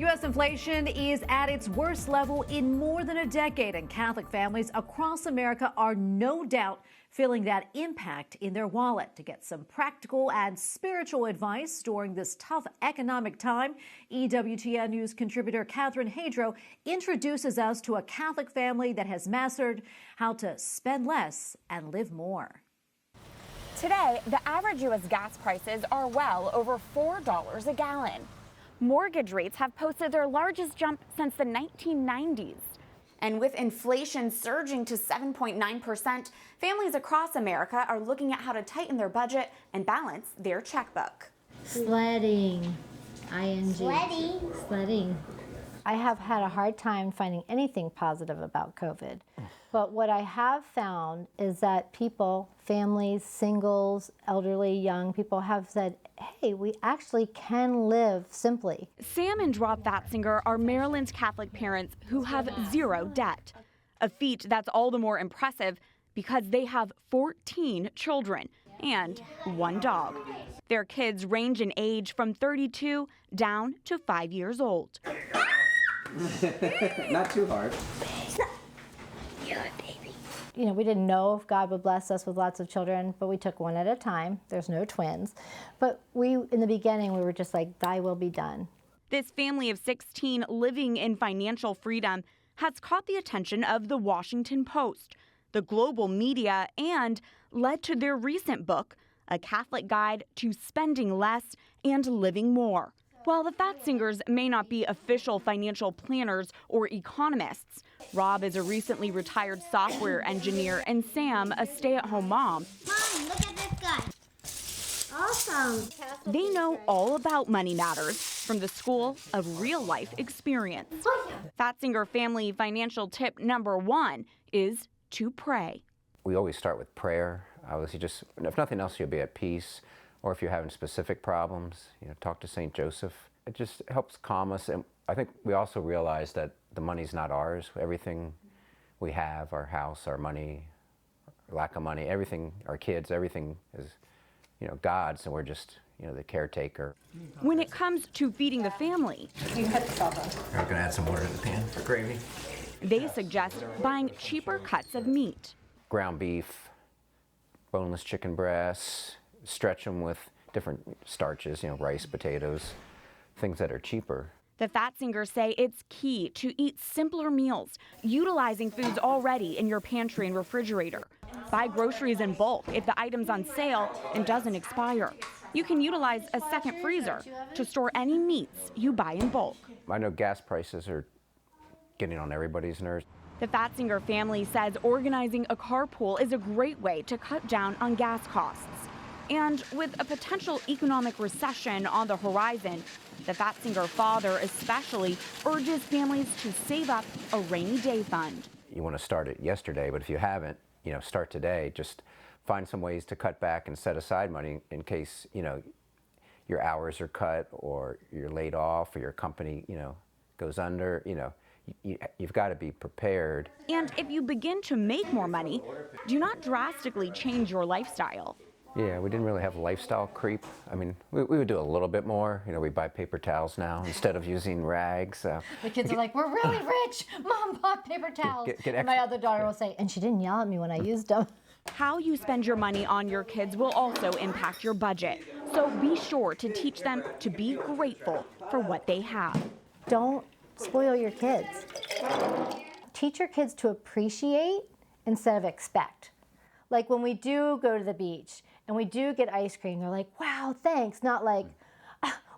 U.S. inflation is at its worst level in more than a decade, and Catholic families across America are no doubt feeling that impact in their wallet. To get some practical and spiritual advice during this tough economic time, EWTN News contributor Hadro introduces us to a Catholic family that has mastered how to spend less and live more. Today, the average U.S. gas prices are well over $4 a gallon. Mortgage rates have posted their largest jump since the 1990s. And with inflation surging to 7.9%, families across America are looking at how to tighten their budget and balance their checkbook. Sledding. ING. Sledding. I have had a hard time finding anything positive about COVID. But what I have found is that people, families, singles, elderly, young people have said, hey, we actually can live simply. Sam and Rob Fatzinger are Maryland's Catholic parents who have zero debt. A feat that's all the more impressive because they have 14 children and one dog. Their kids range in age from 32 down to 5 years old. Not too hard. You know, we didn't know if God would bless us with lots of children, but we took one at a time. There's no twins. But in the beginning, we were just like, thy will be done. This family of 16 living in financial freedom has caught the attention of the Washington Post, the global media, and led to their recent book, A Catholic Guide to Spending Less and Living More. While the Fatzingers may not be official financial planners or economists, Rob is a recently retired software engineer and Sam a stay-at-home mom. Mom, look at this guy. Awesome. They know all about money matters from the school of real-life experience. Fatzinger family financial tip number 1 is to pray. We always start with prayer. Obviously, just if nothing else, you'll be at peace. Or if you're having specific problems, talk to St. Joseph. It just helps calm us. And I think we also realize that the money's not ours. Everything we have, our house, our money, lack of money, everything, our kids, everything is, God's, and we're just, the caretaker. When it comes to feeding the family, We're gonna add some water to the pan for gravy. They suggest buying cheaper cuts of meat. Ground beef, boneless chicken breasts, stretch them with different starches, rice, potatoes, things that are cheaper. The Fatzingers say it's key to eat simpler meals, utilizing foods already in your pantry and refrigerator. Buy groceries in bulk if the item's on sale and doesn't expire. You can utilize a second freezer to store any meats you buy in bulk. I know gas prices are getting on everybody's nerves. The Fatzinger family says organizing a carpool is a great way to cut down on gas costs. And with a potential economic recession on the horizon, the Fatzinger father especially urges families to save up a rainy day fund. You want to start it yesterday, but if you haven't, start today. Just find some ways to cut back and set aside money in case, your hours are cut or you're laid off or your company, goes under, You've got to be prepared. And if you begin to make more money, do not drastically change your lifestyle. Yeah, we didn't really have lifestyle creep. I mean, we would do a little bit more. We buy paper towels now instead of using rags. The kids are like, we're really rich. Mom bought paper towels. And my other daughter will say, and she didn't yell at me when I used them. How you spend your money on your kids will also impact your budget. So be sure to teach them to be grateful for what they have. Don't spoil your kids. Teach your kids to appreciate instead of expect. Like when we do go to the beach and we do get ice cream, they're like, wow, thanks. Not like,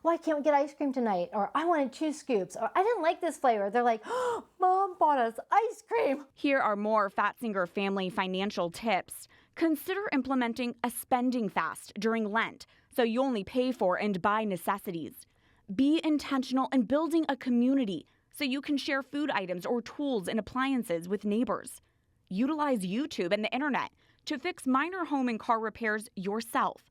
why can't we get ice cream tonight? Or I wanted 2 scoops. Or I didn't like this flavor. They're like, oh, Mom bought us ice cream. Here are more Fatzinger family financial tips. Consider implementing a spending fast during Lent so you only pay for and buy necessities. Be intentional in building a community so you can share food items or tools and appliances with neighbors. Utilize YouTube and the internet to fix minor home and car repairs yourself.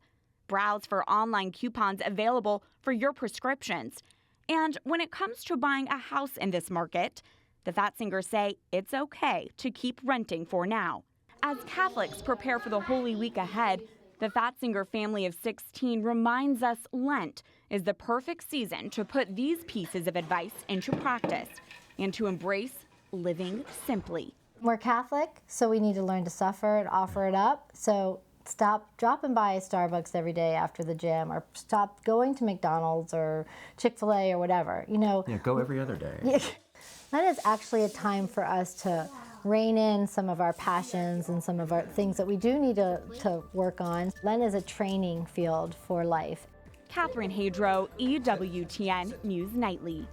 Browse for online coupons available for your prescriptions. And when it comes to buying a house in this market, the Fatzingers say it's okay to keep renting for now. As Catholics prepare for the Holy Week ahead, the Fatzinger family of 16 reminds us Lent is the perfect season to put these pieces of advice into practice and to embrace living simply. We're Catholic, so we need to learn to suffer and offer it up. So stop dropping by Starbucks every day after the gym, or stop going to McDonald's or Chick-fil-A or whatever. Yeah, go every other day. Lent is actually a time for us to rein in some of our passions and some of our things that we do need to work on. Lent is a training field for life. Catherine Hadro, EWTN News Nightly.